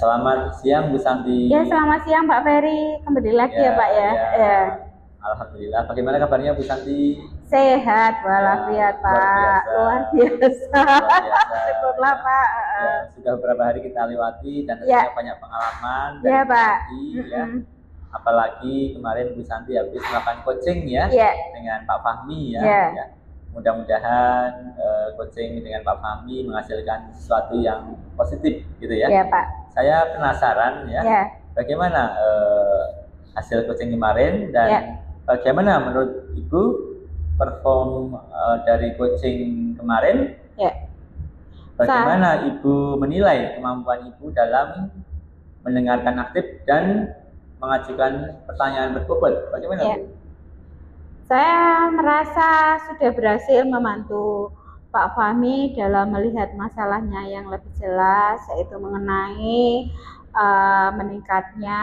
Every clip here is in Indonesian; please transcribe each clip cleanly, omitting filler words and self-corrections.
Selamat siang Bu Santi. Ya, selamat siang Pak Ferry. Kembali lagi ya Pak ya. Ya. Alhamdulillah. Bagaimana kabarnya Bu Santi? Sehat walafiat Pak. Luar biasa. Luar biasa. Syukurlah Pak. Ya, sudah beberapa hari kita lewati dan Ya. tentunya banyak pengalaman Ya dari Bu Pak. Santi, ya. Apalagi kemarin Bu Santi habis melakukan coaching ya, Ya. dengan Pak Fahmi ya. Ya. Ya. Mudah-mudahan coaching dengan Pak Fahmi menghasilkan sesuatu yang positif gitu ya. Ya Pak. Saya penasaran ya, Ya. bagaimana hasil coaching kemarin dan Ya. bagaimana menurut Ibu perform dari coaching kemarin? Ya. Bagaimana Ibu menilai kemampuan Ibu dalam mendengarkan aktif dan mengajukan pertanyaan berbobot? Bagaimana Ya. Bu? Saya merasa sudah berhasil membantu Pak Fahmi dalam melihat masalahnya yang lebih jelas, yaitu mengenai meningkatnya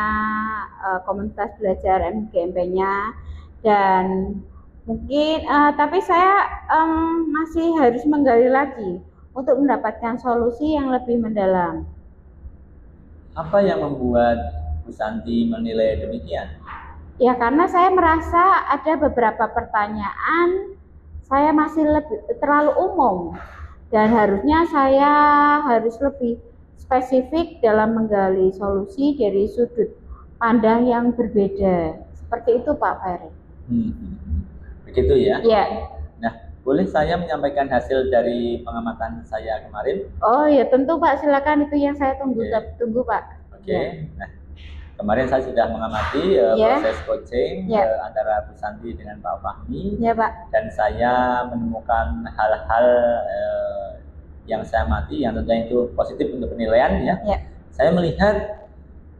komunitas belajar MGMP-nya, dan mungkin tapi saya masih harus menggali lagi untuk mendapatkan solusi yang lebih mendalam. Apa yang membuat Bu Santi menilai demikian? Ya, karena saya merasa ada beberapa pertanyaan saya masih terlalu umum dan harusnya saya harus lebih spesifik dalam menggali solusi dari sudut pandang yang berbeda. Seperti itu Pak Ferry. Begitu ya? Ya. Nah, boleh saya menyampaikan hasil dari pengamatan saya kemarin? Oh ya, tentu Pak, silakan, itu yang saya tunggu. Tunggu Pak. Oke. Nah, kemarin saya sudah mengamati proses coaching antara Bu Santi dengan Pak Fahmi. Ya Pak. Dan saya menemukan hal-hal yang saya amati yang tentunya itu positif untuk penilaian ya. Saya melihat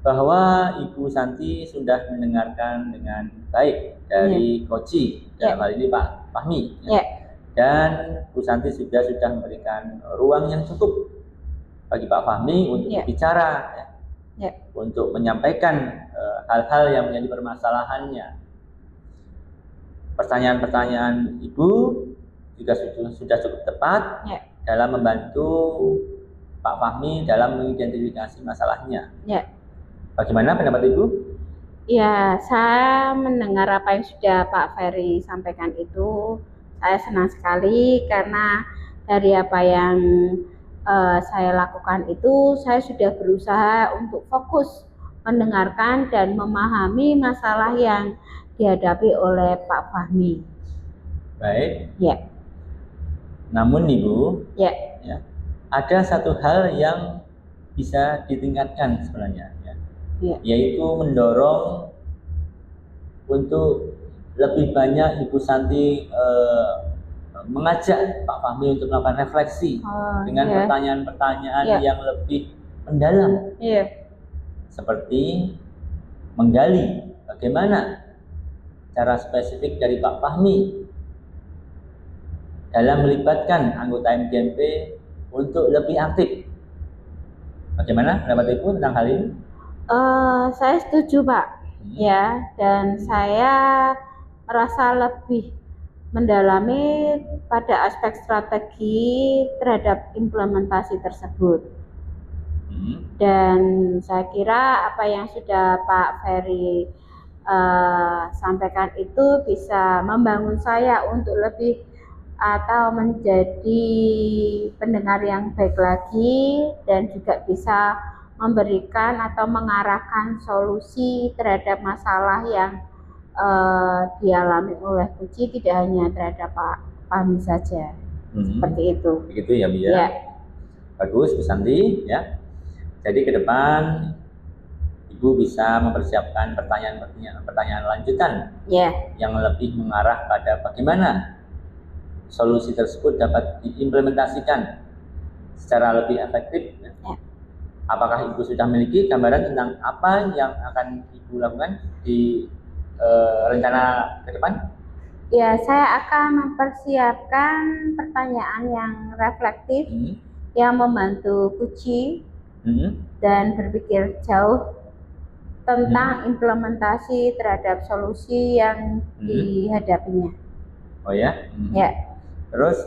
bahwa Ibu Santi sudah mendengarkan dengan baik dari coaching dalam hal ini Pak Fahmi. Dan Bu Santi sudah memberikan ruang yang cukup bagi Pak Fahmi untuk bicara, untuk menyampaikan hal-hal yang menjadi permasalahannya. Pertanyaan-pertanyaan Ibu juga sudah cukup tepat dalam membantu Pak Fahmi dalam mengidentifikasi masalahnya. Bagaimana pendapat Ibu? Ya, saya mendengar apa yang sudah Pak Ferry sampaikan itu. Saya senang sekali karena dari apa yang saya lakukan itu, saya sudah berusaha untuk fokus mendengarkan dan memahami masalah yang dihadapi oleh Pak Fahmi. Baik. Ya. Namun Ibu, ya, ada satu hal yang bisa ditingkatkan sebenarnya, yaitu mendorong untuk lebih banyak Ibu Santi mengajak Pak Fahmi untuk melakukan refleksi dengan pertanyaan-pertanyaan yang lebih mendalam, seperti menggali bagaimana cara spesifik dari Pak Fahmi dalam melibatkan anggota MGMP untuk lebih aktif. Bagaimana pendapat Ibu tentang hal ini? Saya setuju Pak, ya, dan saya merasa lebih mendalami pada aspek strategi terhadap implementasi tersebut. Dan saya kira apa yang sudah Pak Ferry sampaikan itu bisa membangun saya untuk lebih atau menjadi pendengar yang baik lagi, dan juga bisa memberikan atau mengarahkan solusi terhadap masalah yang dialami oleh Puji, tidak hanya terhadap Pak Fahmi saja. Seperti itu. Begitu ya Bu ya. Bagus Bu Santi ya. Jadi ke depan Ibu bisa mempersiapkan pertanyaan lanjutan yang lebih mengarah pada bagaimana solusi tersebut dapat diimplementasikan secara lebih efektif. Apakah Ibu sudah memiliki gambaran tentang apa yang akan Ibu lakukan di rencana ke depan? Ya, saya akan mempersiapkan pertanyaan yang reflektif, yang membantu Puji dan berpikir jauh tentang implementasi terhadap solusi yang dihadapinya. Oh ya? Ya. Terus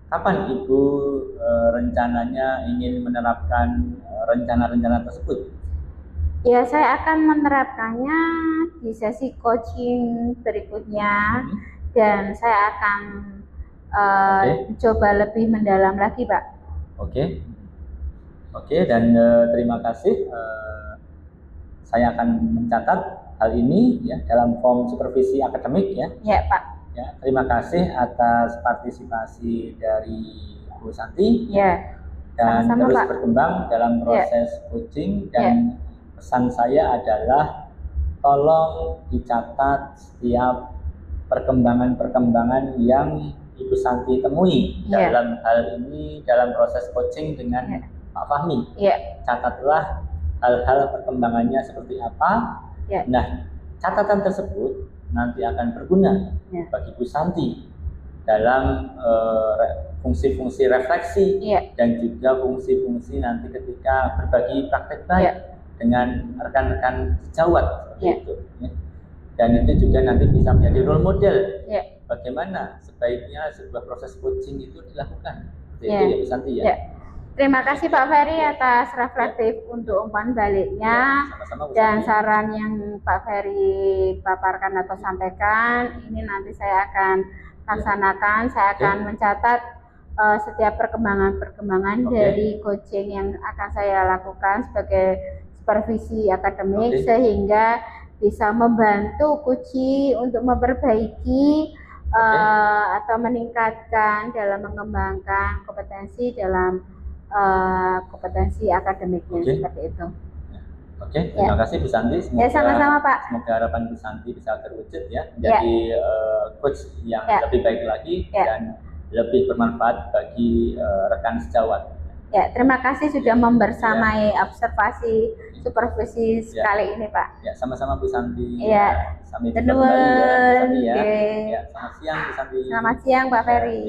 kapan Ibu rencananya ingin menerapkan rencana-rencana tersebut? Ya, saya akan menerapkannya di sesi coaching berikutnya, dan saya akan coba lebih mendalam lagi, Pak. Oke, dan terima kasih. Saya akan mencatat hal ini ya dalam form supervisi akademik ya. Ya, Pak. Ya, terima kasih atas partisipasi dari Bu Santi. Ya. Dan Sama-sama, terus Pak. berkembang dalam proses coaching, dan pesan saya adalah tolong dicatat setiap perkembangan-perkembangan yang Ibu Santi temui dalam hal ini, dalam proses coaching dengan Pak Fahmi. Catatlah hal-hal perkembangannya seperti apa. Nah, catatan tersebut nanti akan berguna bagi Bu Santi dalam fungsi-fungsi refleksi dan juga fungsi-fungsi nanti ketika berbagi praktek baik dengan rekan-rekan sejawat seperti itu. Dan itu juga nanti bisa menjadi role model bagaimana sebaiknya sebuah proses coaching itu dilakukan. Seperti itu ya Bu Santi ya. Terima kasih Pak Ferry atas reflektif untuk umpan baliknya, sama-sama, dan saran yang Pak Ferry paparkan atau sampaikan. Ini nanti saya akan laksanakan. Saya akan mencatat setiap perkembangan dari coaching yang akan saya lakukan sebagai supervisi akademik, sehingga bisa membantu Kuci untuk memperbaiki atau meningkatkan dalam mengembangkan kompetensi dalam kompetensi akademiknya, seperti itu. Terima kasih Bu Santi. Semoga, sama-sama Pak. Semoga harapan Bu Santi bisa terwujud ya, menjadi coach yang lebih baik lagi dan lebih bermanfaat bagi rekan sejawat. Terima kasih sudah membersamai observasi supervisi sekali ini Pak. Sama-sama Bu Santi. Sampai jumpa kembali ya Bu Santi ya. Selamat siang Bu Santi. Selamat siang Pak Ferry.